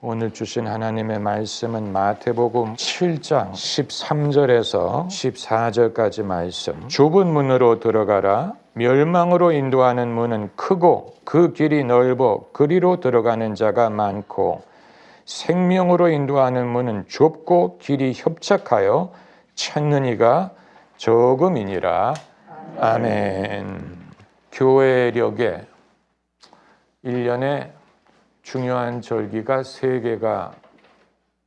오늘 주신 하나님의 말씀은 마태복음 7장 13절에서 14절까지 말씀. 좁은 문으로 들어가라. 멸망으로 인도하는 문은 크고 그 길이 넓어 그리로 들어가는 자가 많고 생명으로 인도하는 문은 좁고 길이 협착하여 찾는 이가 적음이니라. 아멘. 교회력에 1년에 중요한 절기가 3개가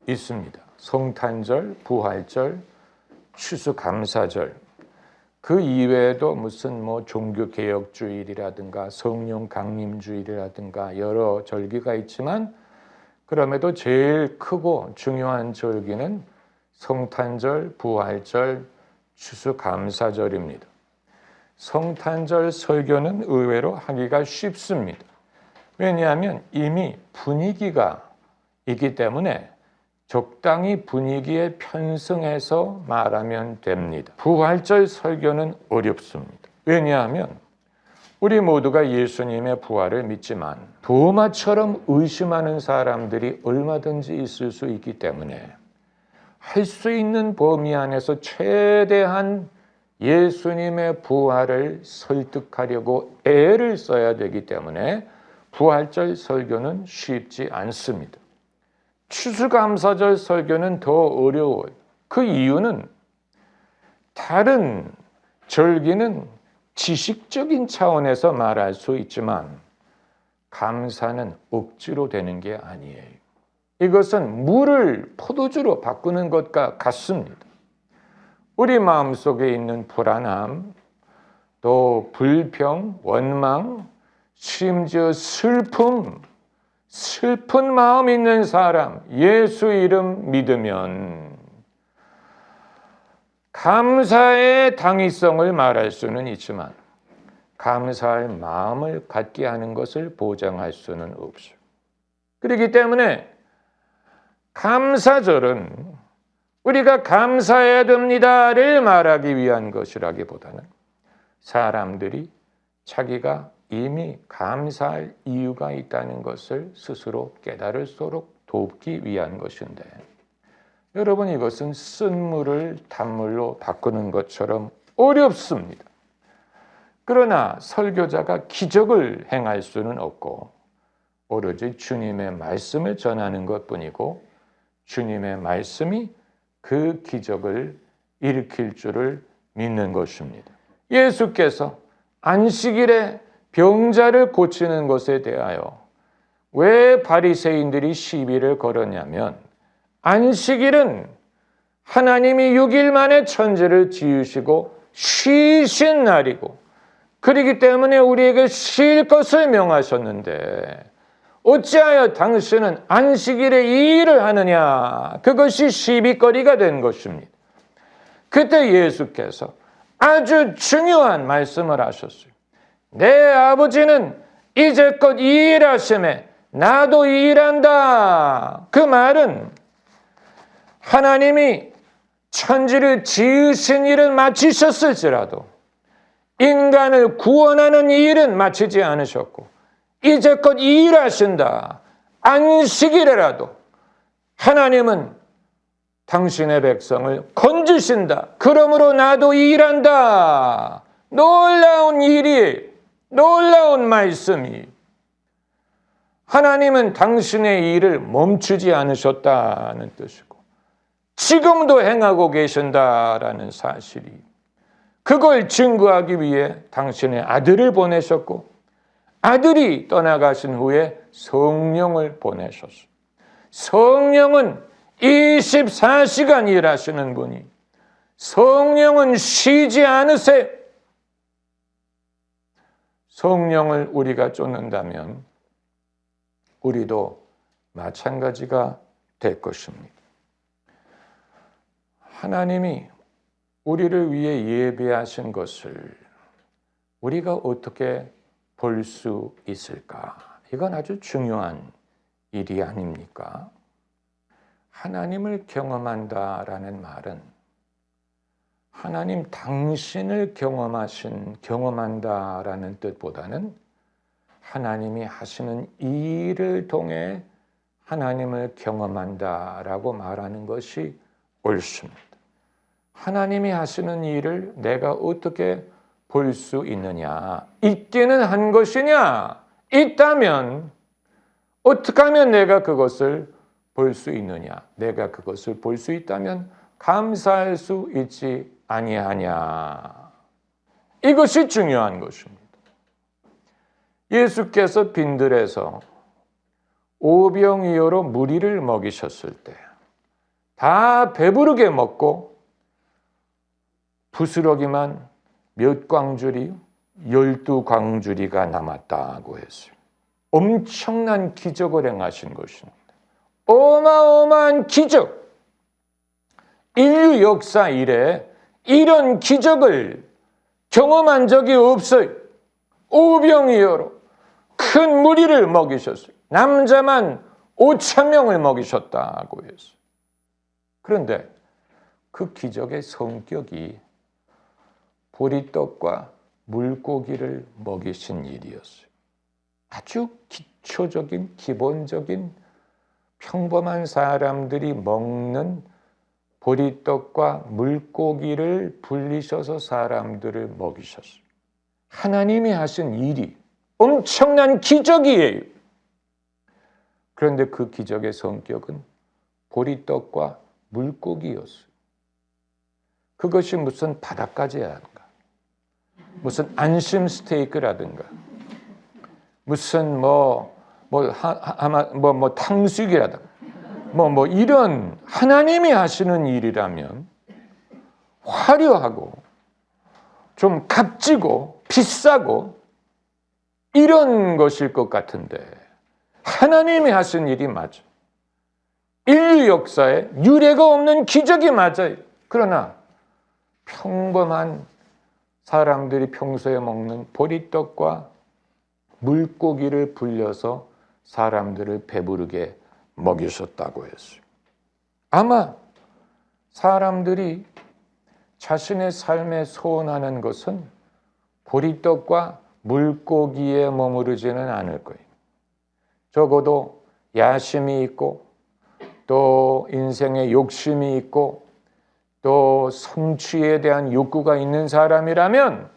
있습니다. 성탄절, 부활절, 추수감사절. 그 이외에도 무슨 종교개혁주일이라든가 성령 강림주일이라든가 여러 절기가 있지만 그럼에도 제일 크고 중요한 절기는 성탄절, 부활절, 추수감사절입니다. 성탄절 설교는 의외로 하기가 쉽습니다. 왜냐하면 이미 분위기가 있기 때문에 적당히 분위기에 편승해서 말하면 됩니다. 부활절 설교는 어렵습니다. 왜냐하면 우리 모두가 예수님의 부활을 믿지만 도마처럼 의심하는 사람들이 얼마든지 있을 수 있기 때문에 할 수 있는 범위 안에서 최대한 예수님의 부활을 설득하려고 애를 써야 되기 때문에 부활절 설교는 쉽지 않습니다. 추수감사절 설교는 더 어려워요. 그 이유는 다른 절기는 지식적인 차원에서 말할 수 있지만 감사는 억지로 되는 게 아니에요. 이것은 물을 포도주로 바꾸는 것과 같습니다. 우리 마음속에 있는 불안함, 또 불평, 원망, 심지어 슬픈 마음 있는 사람, 예수 이름 믿으면 감사의 당위성을 말할 수는 있지만 감사할 마음을 갖게 하는 것을 보장할 수는 없어요. 그렇기 때문에 감사절은 우리가 감사해야 됩니다를 말하기 위한 것이라기보다는 사람들이 자기가 이미 감사할 이유가 있다는 것을 스스로 깨달을수록 돕기 위한 것인데 여러분 이것은 쓴 물을 단물로 바꾸는 것처럼 어렵습니다. 그러나 설교자가 기적을 행할 수는 없고 오로지 주님의 말씀을 전하는 것뿐이고 주님의 말씀이 그 기적을 일으킬 줄을 믿는 것입니다. 예수께서 안식일에 병자를 고치는 것에 대하여 왜 바리새인들이 시비를 걸었냐면 안식일은 하나님이 6일 만에 천지를 지으시고 쉬신 날이고 그렇기 때문에 우리에게 쉴 것을 명하셨는데 어찌하여 당신은 안식일에 이 일을 하느냐? 그것이 시비거리가 된 것입니다. 그때 예수께서 아주 중요한 말씀을 하셨어요. 내 아버지는 이제껏 이 일 하심에 나도 이 일한다. 그 말은 하나님이 천지를 지으신 일은 마치셨을지라도 인간을 구원하는 이 일은 마치지 않으셨고 이제껏 이 일 하신다. 안식일에라도 하나님은 당신의 백성을 건지신다. 그러므로 나도 이 일한다. 놀라운 일이 놀라운 말씀이 하나님은 당신의 일을 멈추지 않으셨다는 뜻이고 지금도 행하고 계신다라는 사실이 그걸 증거하기 위해 당신의 아들을 보내셨고 아들이 떠나가신 후에 성령을 보내셨어요. 성령은 24시간 일하시는 분이 성령은 쉬지 않으세요. 성령을 우리가 쫓는다면 우리도 마찬가지가 될 것입니다. 하나님이 우리를 위해 예배하신 것을 우리가 어떻게 볼 수 있을까? 이건 아주 중요한 일이 아닙니까? 하나님을 경험한다라는 말은 하나님 당신을 경험한다라는 뜻보다는 하나님이 하시는 일을 통해 하나님을 경험한다라고 말하는 것이 옳습니다. 하나님이 하시는 일을 내가 어떻게 볼 수 있느냐? 있기는 한 것이냐? 있다면 어떻게 하면 내가 그것을 볼 수 있느냐? 내가 그것을 볼 수 있다면 감사할 수 있지 아니하냐? 이것이 중요한 것입니다. 예수께서 빈들에서 오병이어로 무리를 먹이셨을 때 다 배부르게 먹고 부스러기만 몇 광주리? 12광주리가 남았다고 했어요. 엄청난 기적을 행하신 것입니다. 어마어마한 기적! 인류 역사 이래 이런 기적을 경험한 적이 없어요. 오병이어로 큰 무리를 먹이셨어요. 남자만 5,000명을 먹이셨다고 했어요. 그런데 그 기적의 성격이 보리떡과 물고기를 먹이신 일이었어요. 아주 기초적인, 기본적인 평범한 사람들이 먹는 보리떡과 물고기를 불리셔서 사람들을 먹이셨어요. 하나님이 하신 일이 엄청난 기적이에요. 그런데 그 기적의 성격은 보리떡과 물고기였어요. 그것이 무슨 바닷가재라든가 무슨 안심 스테이크라든가 무슨 탕수육이라든가 이런 하나님이 하시는 일이라면 화려하고 좀 값지고 비싸고 이런 것일 것 같은데 하나님이 하신 일이 맞아. 인류 역사에 유례가 없는 기적이 맞아요. 그러나 평범한 사람들이 평소에 먹는 보리떡과 물고기를 불려서 사람들을 배부르게 먹이셨다고 했어요. 아마 사람들이 자신의 삶에 소원하는 것은 보리떡과 물고기에 머무르지는 않을 거예요. 적어도 야심이 있고 또 인생에 욕심이 있고 또 성취에 대한 욕구가 있는 사람이라면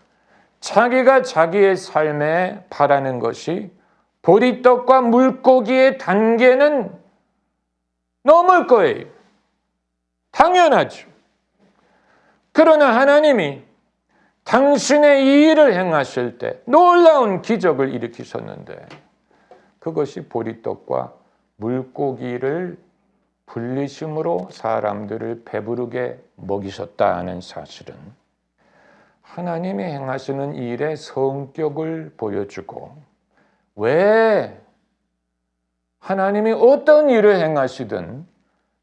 자기가 자기의 삶에 바라는 것이 보리떡과 물고기의 단계는 넘을 거예요. 당연하죠. 그러나 하나님이 당신의 이 일을 행하실 때 놀라운 기적을 일으키셨는데 그것이 보리떡과 물고기를 불리심으로 사람들을 배부르게 먹이셨다는 사실은 하나님이 행하시는 일의 성격을 보여주고 왜 하나님이 어떤 일을 행하시든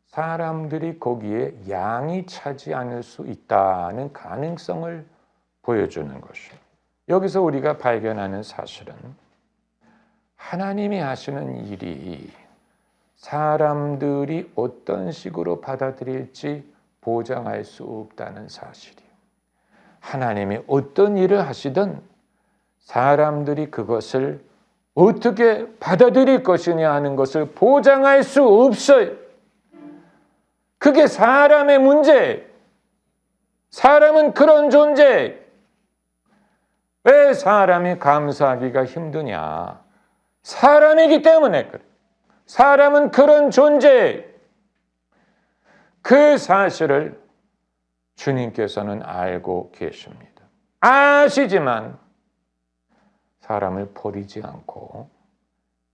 사람들이 거기에 양이 차지 않을 수 있다는 가능성을 보여주는 것이에요. 여기서 우리가 발견하는 사실은 하나님이 하시는 일이 사람들이 어떤 식으로 받아들일지 보장할 수 없다는 사실이에요. 하나님이 어떤 일을 하시든 사람들이 그것을 어떻게 받아들일 것이냐 하는 것을 보장할 수 없어요. 그게 사람의 문제예요. 사람은 그런 존재예요. 왜 사람이 감사하기가 힘드냐? 사람이기 때문에 그래. 사람은 그런 존재예요. 그 사실을 주님께서는 알고 계십니다. 아시지만 사람을 버리지 않고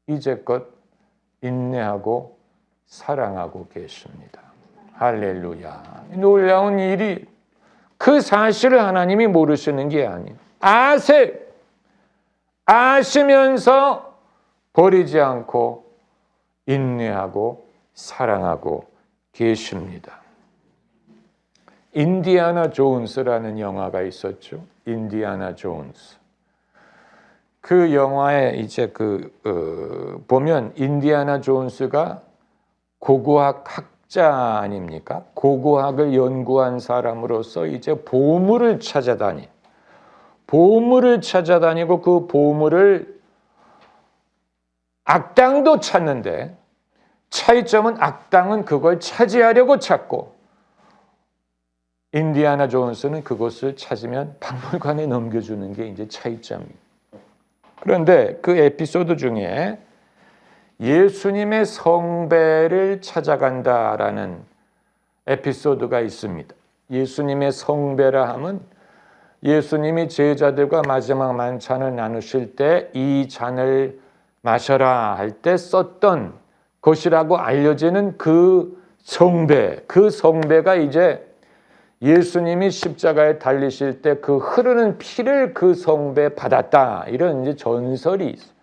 이제껏 인내하고 사랑하고 계십니다. 할렐루야. 놀라운 일이 그 사실을 하나님이 모르시는 게 아니에요. 아세요. 아시면서 버리지 않고 인내하고 사랑하고 계십니다. 인디아나 존스라는 영화가 있었죠. 인디아나 존스. 그 영화에 이제 보면 인디아나 존스가 고고학 학자 아닙니까? 고고학을 연구한 사람으로서 이제 보물을 찾아다니고 그 보물을 악당도 찾는데 차이점은 악당은 그걸 차지하려고 찾고 인디아나 존스는 그것을 찾으면 박물관에 넘겨주는 게 이제 차이점이에요. 그런데 그 에피소드 중에 예수님의 성배를 찾아간다라는 에피소드가 있습니다. 예수님의 성배라 함은 예수님이 제자들과 마지막 만찬을 나누실 때 이 잔을 마셔라 할 때 썼던 것이라고 알려지는 그 성배가 이제 예수님이 십자가에 달리실 때 그 흐르는 피를 그 성배에 받았다. 이런 이제 전설이 있어요.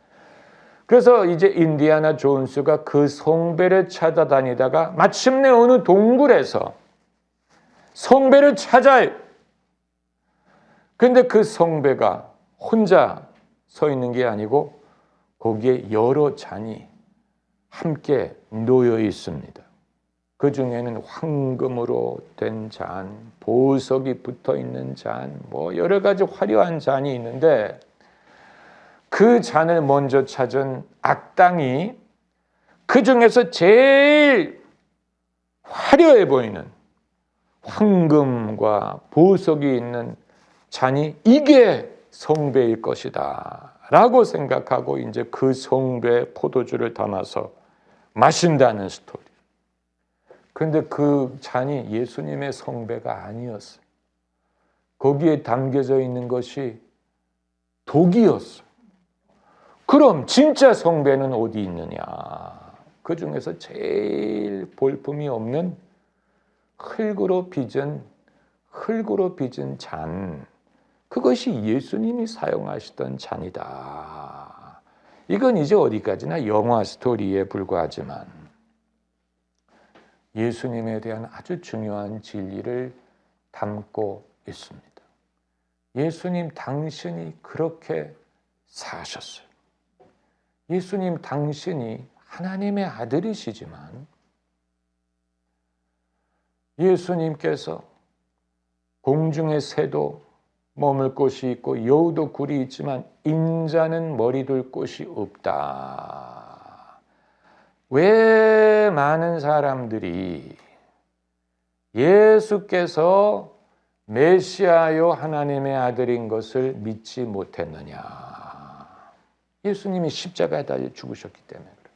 그래서 이제 인디아나 존스가 그 성배를 찾아다니다가 마침내 어느 동굴에서 성배를 찾아요. 근데 그 성배가 혼자 서 있는 게 아니고 거기에 여러 잔이 함께 놓여 있습니다. 그 중에는 황금으로 된 잔, 보석이 붙어 있는 잔, 뭐 여러 가지 화려한 잔이 있는데 그 잔을 먼저 찾은 악당이 그 중에서 제일 화려해 보이는 황금과 보석이 있는 잔이 이게 성배일 것이다 라고 생각하고 이제 그 성배 포도주를 담아서 마신다는 스토리. 그런데 그 잔이 예수님의 성배가 아니었어요. 거기에 담겨져 있는 것이 독이었어요. 그럼 진짜 성배는 어디 있느냐? 그 중에서 제일 볼품이 없는 흙으로 빚은 잔. 그것이 예수님이 사용하시던 잔이다. 이건 이제 어디까지나 영화 스토리에 불과하지만 예수님에 대한 아주 중요한 진리를 담고 있습니다. 예수님 당신이 그렇게 사셨어요. 예수님 당신이 하나님의 아들이시지만 예수님께서 공중의 새도 머물 곳이 있고 여우도 굴이 있지만 인자는 머리 둘 곳이 없다. 왜 많은 사람들이 예수께서 메시아요 하나님의 아들인 것을 믿지 못했느냐? 예수님이 십자가에 달려 죽으셨기 때문에 그래요.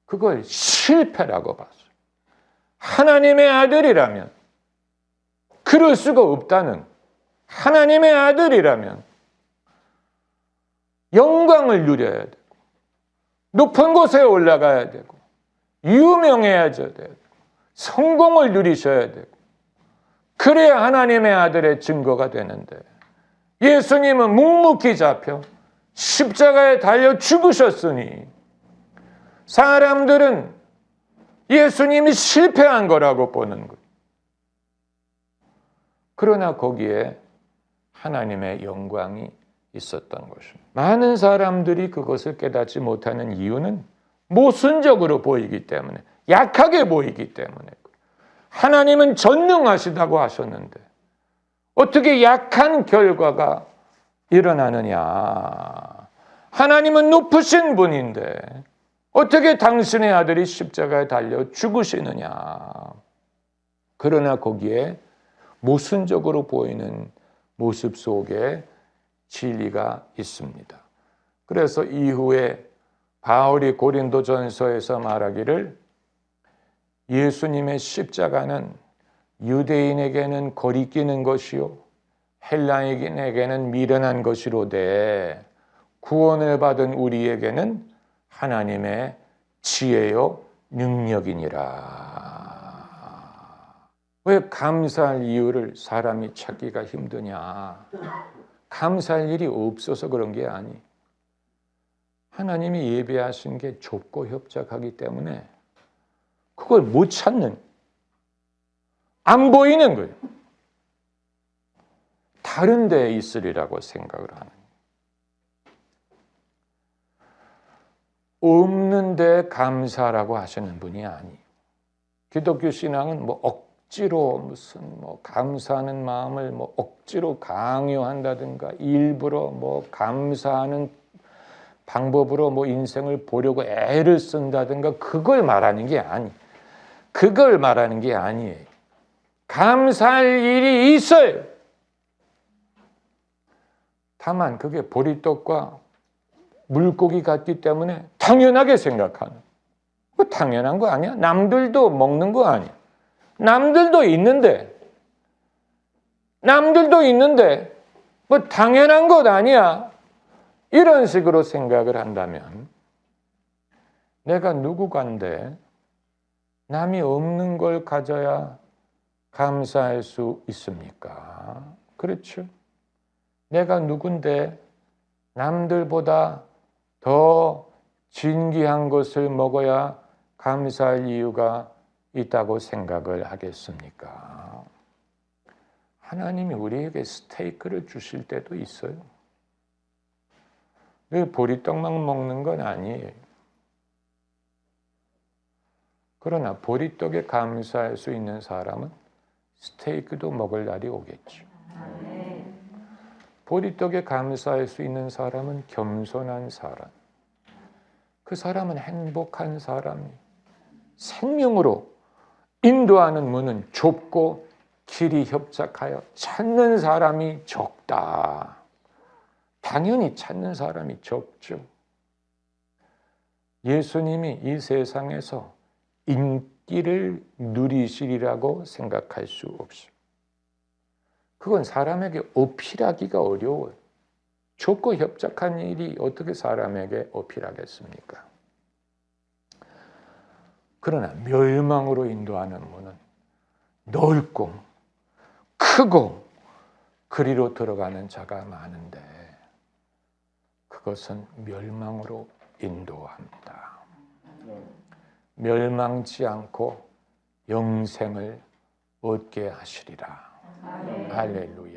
그걸 실패라고 봤어요. 하나님의 아들이라면 그럴 수가 없다는, 하나님의 아들이라면 영광을 누려야 되고 높은 곳에 올라가야 되고 유명해야 되고 성공을 누리셔야 되고 그래야 하나님의 아들의 증거가 되는데 예수님은 묵묵히 잡혀 십자가에 달려 죽으셨으니 사람들은 예수님이 실패한 거라고 보는 거예요. 그러나 거기에 하나님의 영광이 있었던 것입니다. 많은 사람들이 그것을 깨닫지 못하는 이유는 모순적으로 보이기 때문에, 약하게 보이기 때문에. 하나님은 전능하시다고 하셨는데 어떻게 약한 결과가 일어나느냐? 하나님은 높으신 분인데 어떻게 당신의 아들이 십자가에 달려 죽으시느냐? 그러나 거기에 모순적으로 보이는 모습 속에 진리가 있습니다. 그래서 이후에 바울이 고린도전서에서 말하기를 예수님의 십자가는 유대인에게는 거리끼는 것이요 헬라인에게는 미련한 것이로되 구원을 받은 우리에게는 하나님의 지혜요 능력이니라. 왜 감사할 이유를 사람이 찾기가 힘드냐? 감사할 일이 없어서 그런 게 아니. 하나님이 예배하신 게 좁고 협착하기 때문에 그걸 못 찾는, 안 보이는 거예요. 다른 데에 있으리라고 생각을 하는. 없는 데 감사라고 하시는 분이 아니에요. 기독교 신앙은 억지로 무슨 감사하는 마음을 억지로 강요한다든가 일부러 감사하는 방법으로 뭐 인생을 보려고 애를 쓴다든가 그걸 말하는 게 그걸 말하는 게 아니에요. 감사할 일이 있어요. 다만 그게 보리떡과 물고기 같기 때문에 당연하게 생각하는. 그 당연한 거 아니야? 남들도 먹는 거 아니야? 남들도 있는데 뭐 당연한 것 아니야? 이런 식으로 생각을 한다면 내가 누구간데 남이 없는 걸 가져야 감사할 수 있습니까? 그렇죠? 내가 누군데 남들보다 더 진귀한 것을 먹어야 감사할 이유가 있다고 생각을 하겠습니까? 하나님이 우리에게 스테이크를 주실 때도 있어요. 보리떡만 먹는 건 아니에요. 그러나 보리떡에 감사할 수 있는 사람은 스테이크도 먹을 날이 오겠죠. 보리떡에 감사할 수 있는 사람은 겸손한 사람. 그 사람은 행복한 사람이. 생명으로 인도하는 문은 좁고 길이 협착하여 찾는 사람이 적다. 당연히 찾는 사람이 적죠. 예수님이 이 세상에서 인기를 누리시리라고 생각할 수 없어요. 그건 사람에게 어필하기가 어려워요. 좁고 협착한 일이 어떻게 사람에게 어필하겠습니까? 그러나 멸망으로 인도하는 문은 넓고 크고 그리로 들어가는 자가 많은데 그것은 멸망으로 인도합니다. 멸망치 않고 영생을 얻게 하시리라. 할렐루야.